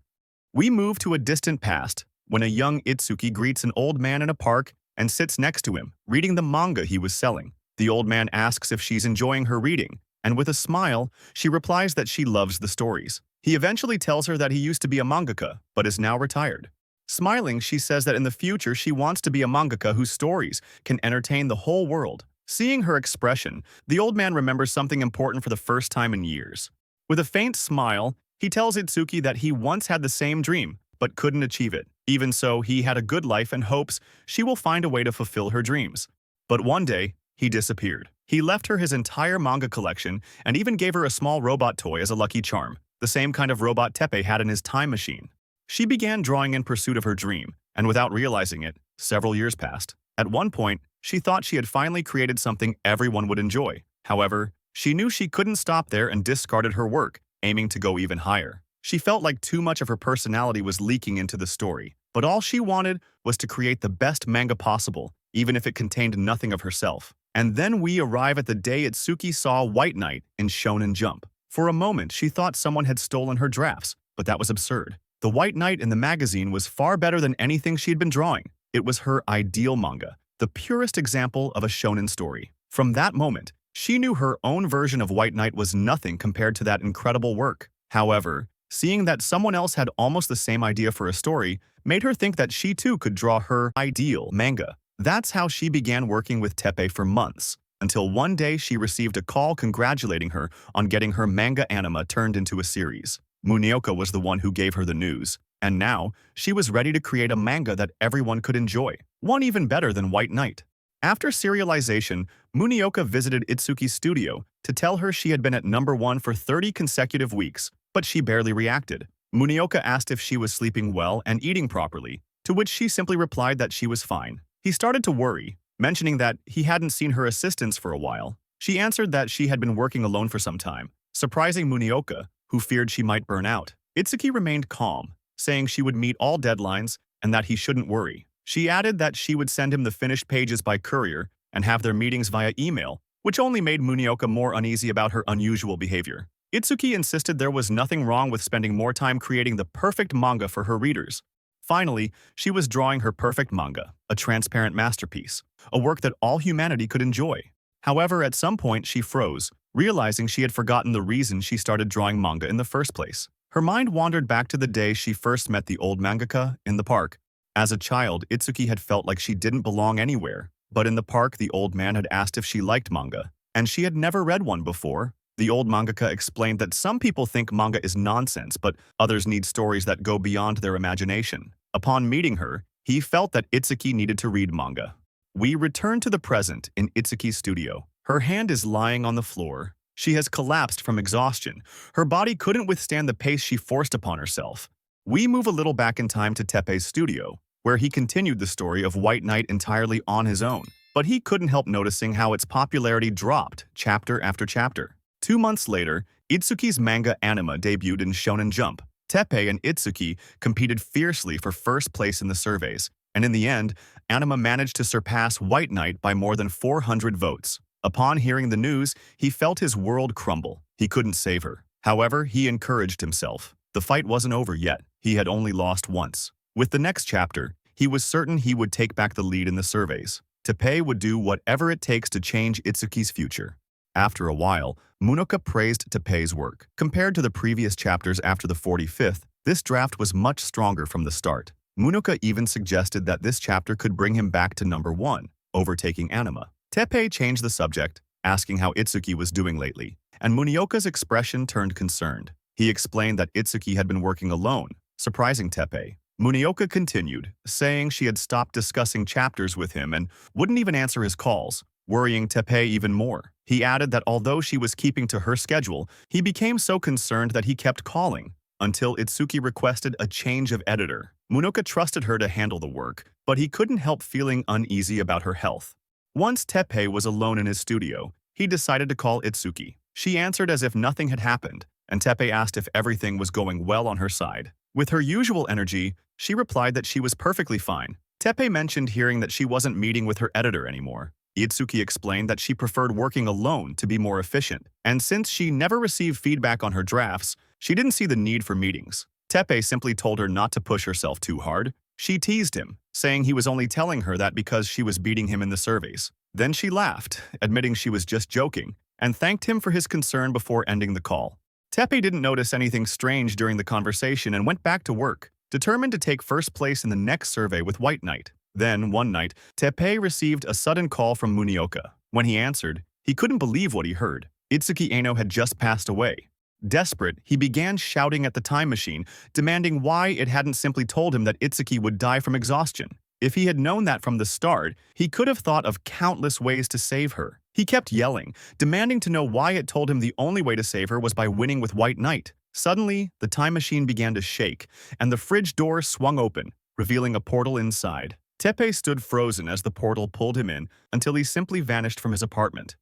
We move to a distant past, when a young Itsuki greets an old man in a park and sits next to him, reading the manga he was selling. The old man asks if she's enjoying her reading, and with a smile, she replies that she loves the stories. He eventually tells her that he used to be a mangaka, but is now retired. Smiling, she says that in the future she wants to be a mangaka whose stories can entertain the whole world. Seeing her expression, the old man remembers something important for the first time in years. With a faint smile, he tells Itsuki that he once had the same dream, but couldn't achieve it. Even so, he had a good life and hopes she will find a way to fulfill her dreams. But one day, he disappeared. He left her his entire manga collection and even gave her a small robot toy as a lucky charm, the same kind of robot Teppei had in his time machine. She began drawing in pursuit of her dream, and without realizing it, several years passed. At one point, she thought she had finally created something everyone would enjoy. However, she knew she couldn't stop there and discarded her work, aiming to go even higher. She felt like too much of her personality was leaking into the story, but all she wanted was to create the best manga possible, even if it contained nothing of herself. And then we arrive at the day Itsuki saw White Knight in Shonen Jump. For a moment, she thought someone had stolen her drafts, but that was absurd. The White Knight in the magazine was far better than anything she had been drawing. It was her ideal manga, the purest example of a shonen story. From that moment, She knew her own version of White Knight was nothing compared to that incredible work. However, seeing that someone else had almost the same idea for a story made her think that she too could draw her ideal manga. That's how she began working with Teppei for months, until one day she received a call congratulating her on getting her manga anime turned into a series. Munioka was the one who gave her the news, and now she was ready to create a manga that everyone could enjoy, one even better than White Knight. After serialization, Munioka visited Itsuki's studio to tell her she had been at #1 for 30 consecutive weeks, but she barely reacted. Munioka asked if she was sleeping well and eating properly, to which she simply replied that she was fine. He started to worry, mentioning that he hadn't seen her assistants for a while. She answered that she had been working alone for some time, surprising Munioka, who feared she might burn out. Itsuki remained calm, saying she would meet all deadlines and that he shouldn't worry. She added that she would send him the finished pages by courier and have their meetings via email, which only made Munioka more uneasy about her unusual behavior. Itsuki insisted there was nothing wrong with spending more time creating the perfect manga for her readers. Finally, she was drawing her perfect manga, a transparent masterpiece, a work that all humanity could enjoy. However, at some point she froze, realizing she had forgotten the reason she started drawing manga in the first place. Her mind wandered back to the day she first met the old mangaka in the park. As a child, Itsuki had felt like she didn't belong anywhere, but in the park the old man had asked if she liked manga, and she had never read one before. The old mangaka explained that some people think manga is nonsense, but others need stories that go beyond their imagination. Upon meeting her, he felt that Itsuki needed to read manga. We return to the present in Itsuki's studio. Her hand is lying on the floor. She has collapsed from exhaustion. Her body couldn't withstand the pace she forced upon herself. We move a little back in time to Teppei's studio, where he continued the story of White Knight entirely on his own, but he couldn't help noticing how its popularity dropped chapter after chapter. 2 months later, Itsuki's manga anime debuted in Shonen Jump. Teppei and Itsuki competed fiercely for first place in the surveys, and in the end, anime managed to surpass White Knight by more than 400 votes. Upon hearing the news, he felt his world crumble. He couldn't save her. However, he encouraged himself. The fight wasn't over yet. He had only lost once. With the next chapter, he was certain he would take back the lead in the surveys. Teppei would do whatever it takes to change Itsuki's future. After a while, Munioka praised Teppei's work. Compared to the previous chapters after the 45th, this draft was much stronger from the start. Munioka even suggested that this chapter could bring him back to #1, overtaking anime. Teppei changed the subject, asking how Itsuki was doing lately, and Munioka's expression turned concerned. He explained that Itsuki had been working alone, surprising Teppei. Munioka continued, saying she had stopped discussing chapters with him and wouldn't even answer his calls, worrying Teppei even more. He added that although she was keeping to her schedule, he became so concerned that he kept calling, until Itsuki requested a change of editor. Munioka trusted her to handle the work, but he couldn't help feeling uneasy about her health. Once Teppei was alone in his studio, he decided to call Itsuki. She answered as if nothing had happened, and Teppei asked if everything was going well on her side. With her usual energy, she replied that she was perfectly fine. Teppei mentioned hearing that she wasn't meeting with her editor anymore. Itsuki explained that she preferred working alone to be more efficient, and since she never received feedback on her drafts, she didn't see the need for meetings. Teppei simply told her not to push herself too hard. She teased him, saying he was only telling her that because she was beating him in the surveys. Then she laughed, admitting she was just joking, and thanked him for his concern before ending the call. Teppei didn't notice anything strange during the conversation and went back to work, determined to take first place in the next survey with White Knight. Then, one night, Teppei received a sudden call from Munioka. When he answered, he couldn't believe what he heard. Itsuki Eno had just passed away. Desperate, he began shouting at the time machine, demanding why it hadn't simply told him that Itsuki would die from exhaustion. If he had known that from the start, he could have thought of countless ways to save her. He kept yelling, demanding to know why it told him the only way to save her was by winning with White Knight. Suddenly, the time machine began to shake, and the fridge door swung open, revealing a portal inside. Teppei stood frozen as the portal pulled him in until he simply vanished from his apartment.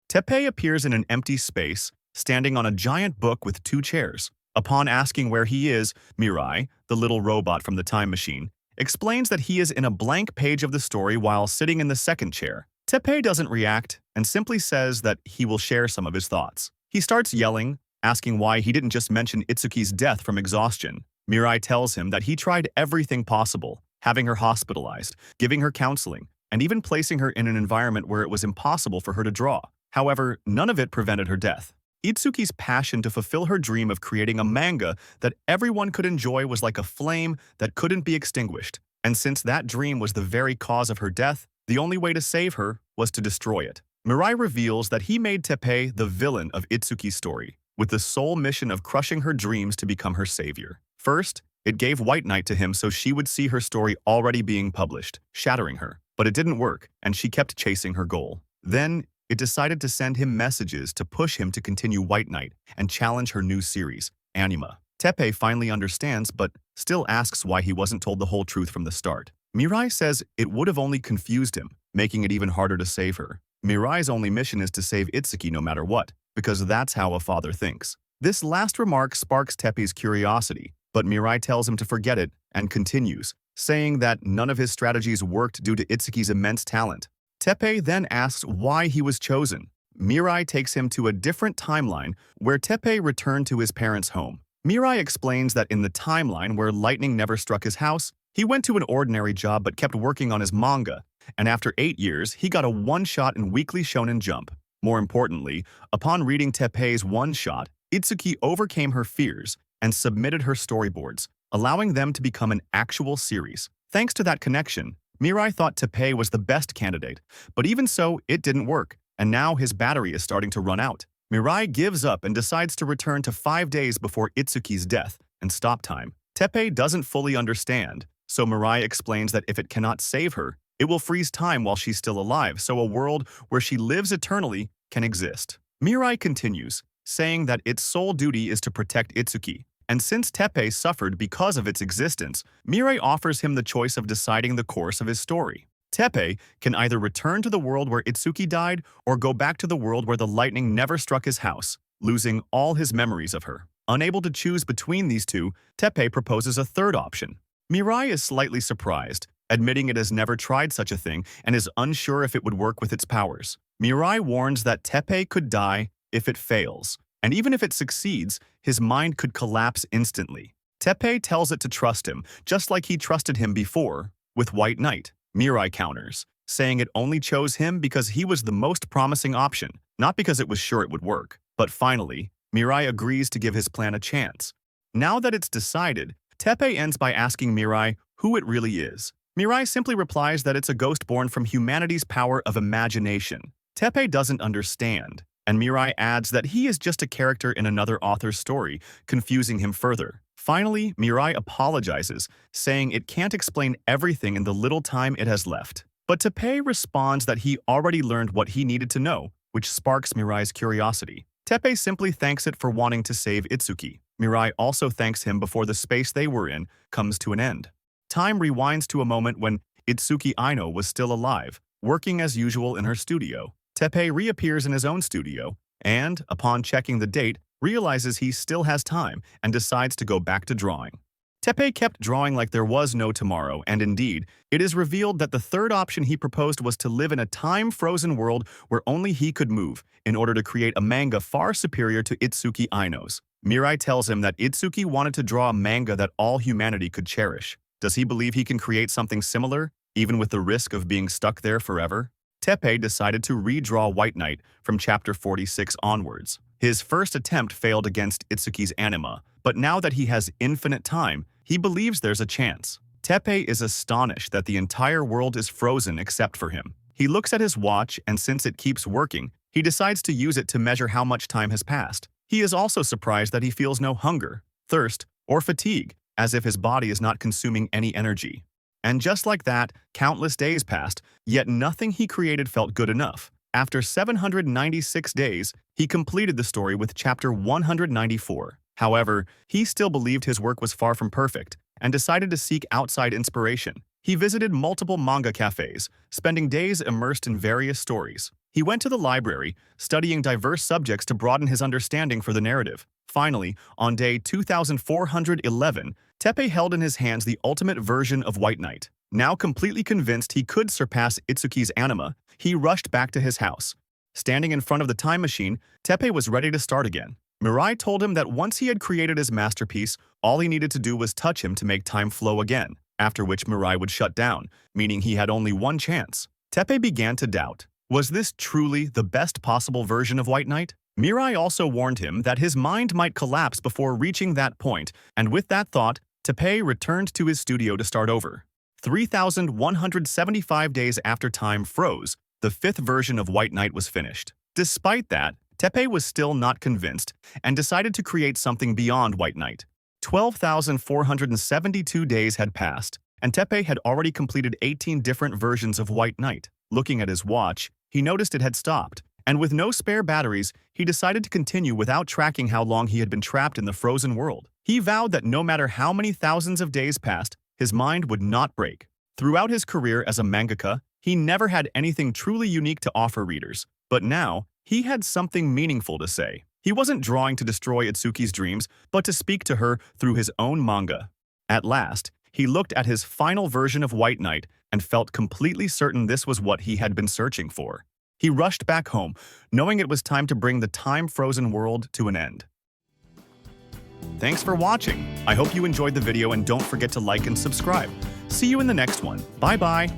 Teppei appears in an empty space, standing on a giant book with 2 chairs. Upon asking where he is, Mirai, the little robot from the time machine, explains that he is in a blank page of the story while sitting in the second chair. Teppei doesn't react and simply says that he will share some of his thoughts. He starts yelling, asking why he didn't just mention Itsuki's death from exhaustion. Mirai tells him that he tried everything possible, having her hospitalized, giving her counseling, and even placing her in an environment where it was impossible for her to draw. However, none of it prevented her death. Itsuki's passion to fulfill her dream of creating a manga that everyone could enjoy was like a flame that couldn't be extinguished. And since that dream was the very cause of her death, the only way to save her was to destroy it. Mirai reveals that he made Teppei the villain of Itsuki's story, with the sole mission of crushing her dreams to become her savior. First, it gave White Knight to him so she would see her story already being published, shattering her. But it didn't work, and she kept chasing her goal. Then, it decided to send him messages to push him to continue White Knight and challenge her new series, Anima. Teppei finally understands but still asks why he wasn't told the whole truth from the start. Mirai says it would have only confused him, making it even harder to save her. Mirai's only mission is to save Itsuki no matter what, because that's how a father thinks. This last remark sparks Teppei's curiosity, but Mirai tells him to forget it and continues, saying that none of his strategies worked due to Itsuki's immense talent. Teppei then asks why he was chosen. Mirai takes him to a different timeline where Teppei returned to his parents' home. Mirai explains that in the timeline where lightning never struck his house, he went to an ordinary job but kept working on his manga, and after 8 years, he got a one-shot in Weekly Shonen Jump. More importantly, upon reading Teppei's one-shot, Itsuki overcame her fears and submitted her storyboards, allowing them to become an actual series. Thanks to that connection, Mirai thought Teppei was the best candidate, but even so, it didn't work, and now his battery is starting to run out. Mirai gives up and decides to return to 5 days before Itsuki's death and stop time. Teppei doesn't fully understand, so Mirai explains that if it cannot save her, it will freeze time while she's still alive, so a world where she lives eternally can exist. Mirai continues, saying that its sole duty is to protect Itsuki, and since Teppei suffered because of its existence, Mirai offers him the choice of deciding the course of his story. Teppei can either return to the world where Itsuki died or go back to the world where the lightning never struck his house, losing all his memories of her. Unable to choose between these two, Teppei proposes a third option. Mirai is slightly surprised, admitting it has never tried such a thing and is unsure if it would work with its powers. Mirai warns that Teppei could die if it fails, and even if it succeeds, his mind could collapse instantly. Teppei tells it to trust him, just like he trusted him before, with White Knight. Mirai counters, saying it only chose him because he was the most promising option, not because it was sure it would work. But finally, Mirai agrees to give his plan a chance. Now that it's decided, Teppei ends by asking Mirai who it really is. Mirai simply replies that it's a ghost born from humanity's power of imagination. Teppei doesn't understand, and Mirai adds that he is just a character in another author's story, confusing him further. Finally, Mirai apologizes, saying it can't explain everything in the little time it has left. But Teppei responds that he already learned what he needed to know, which sparks Mirai's curiosity. Teppei simply thanks it for wanting to save Itsuki. Mirai also thanks him before the space they were in comes to an end. Time rewinds to a moment when Itsuki Aino was still alive, working as usual in her studio. Teppei reappears in his own studio, and, upon checking the date, realizes he still has time and decides to go back to drawing. Teppei kept drawing like there was no tomorrow, and indeed, it is revealed that the third option he proposed was to live in a time-frozen world where only he could move, in order to create a manga far superior to Itsuki Aino's. Mirai tells him that Itsuki wanted to draw a manga that all humanity could cherish. Does he believe he can create something similar, even with the risk of being stuck there forever? Teppei decided to redraw White Knight from chapter 46 onwards. His first attempt failed against Itsuki's Anima, but now that he has infinite time, he believes there's a chance. Teppei is astonished that the entire world is frozen except for him. He looks at his watch, and since it keeps working, he decides to use it to measure how much time has passed. He is also surprised that he feels no hunger, thirst, or fatigue, as if his body is not consuming any energy. And just like that, countless days passed, yet nothing he created felt good enough. After 796 days, he completed the story with chapter 194. However, he still believed his work was far from perfect, and decided to seek outside inspiration. He visited multiple manga cafes, spending days immersed in various stories. He went to the library, studying diverse subjects to broaden his understanding for the narrative. Finally, on day 2411, Teppei held in his hands the ultimate version of White Knight. Now completely convinced he could surpass Itsuki's Anima, he rushed back to his house. Standing in front of the time machine, Teppei was ready to start again. Mirai told him that once he had created his masterpiece, all he needed to do was touch him to make time flow again, after which Mirai would shut down, meaning he had only one chance. Teppei began to doubt. Was this truly the best possible version of White Knight? Mirai also warned him that his mind might collapse before reaching that point, and with that thought, Teppei returned to his studio to start over. 3,175 days after time froze, the fifth version of White Knight was finished. Despite that, Teppei was still not convinced and decided to create something beyond White Knight. 12,472 days had passed, and Teppei had already completed 18 different versions of White Knight. Looking at his watch, he noticed it had stopped, and with no spare batteries, he decided to continue without tracking how long he had been trapped in the frozen world. He vowed that no matter how many thousands of days passed, his mind would not break. Throughout his career as a mangaka, he never had anything truly unique to offer readers, but now, he had something meaningful to say. He wasn't drawing to destroy Itsuki's dreams, but to speak to her through his own manga. At last, he looked at his final version of White Knight and felt completely certain this was what he had been searching for. He rushed back home, knowing it was time to bring the time-frozen world to an end. Thanks for watching. I hope you enjoyed the video and don't forget to like and subscribe. See you in the next one. Bye-bye.